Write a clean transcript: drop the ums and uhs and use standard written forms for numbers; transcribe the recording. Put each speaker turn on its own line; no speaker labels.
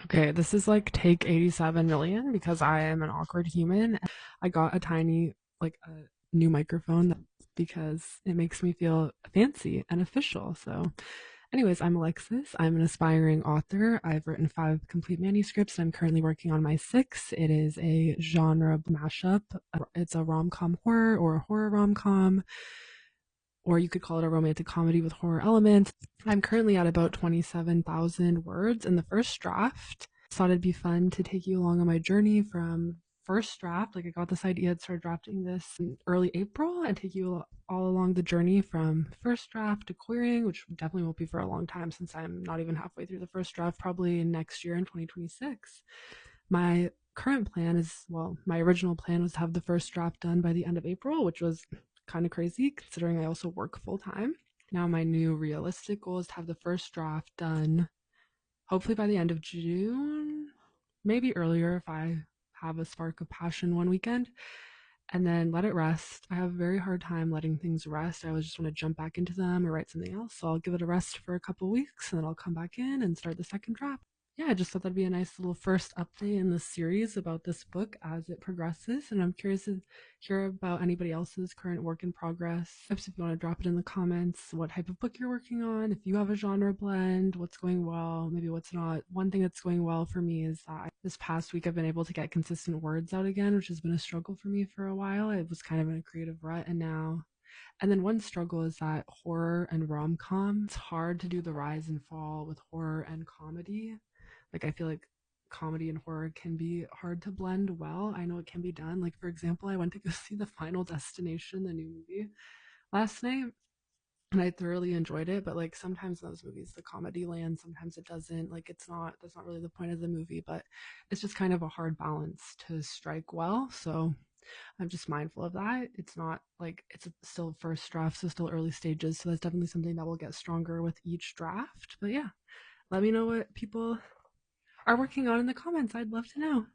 Okay, this is like take 87 million because I am an awkward human. I got a tiny, like a new microphone because it makes me feel fancy and official. So, anyways, I'm Alexis. I'm an aspiring author. I've written 5 complete manuscripts and I'm currently working on my sixth. It is a genre mashup. It's a rom com horror or a horror rom com, or you could call it a romantic comedy with horror elements. I'm currently at about 27,000 words in the first draft. Thought it'd be fun to take you along on my journey from first draft. Like, I got this idea to start drafting this in early April and take you all along the journey from first draft to querying, which definitely won't be for a long time since I'm not even halfway through the first draft, probably next year in 2026. My current plan is, well, my original plan was to have the first draft done by the end of April, which was kind of crazy considering I also work full time. Now, my new realistic goal is to have the first draft done hopefully by the end of June, maybe earlier if I have a spark of passion one weekend, and then let it rest. I have a very hard time letting things rest. I always just want to jump back into them or write something else. So I'll give it a rest for a couple weeks and then I'll come back in and start the second draft. Yeah, I just thought that'd be a nice little first update in the series about this book as it progresses. And I'm curious to hear about anybody else's current work in progress. If you want to drop it in the comments, what type of book you're working on, if you have a genre blend, what's going well, maybe what's not. One thing that's going well for me is that this past week I've been able to get consistent words out again, which has been a struggle for me for a while. I was kind of in a creative rut, and then one struggle is that horror and rom com, it's hard to do the rise and fall with horror and comedy. Like, I feel like comedy and horror can be hard to blend well. I know it can be done. Like, for example, I went to go see The Final Destination, the new movie, last night, and I thoroughly enjoyed it. But like sometimes in those movies, the comedy lands, sometimes it doesn't. Like, it's not, that's not really the point of the movie, but it's just kind of a hard balance to strike well. So I'm just mindful of that. It's not like it's still first draft, so still early stages. So that's definitely something that will get stronger with each draft. But yeah, let me know what people are working on in the comments. I'd love to know.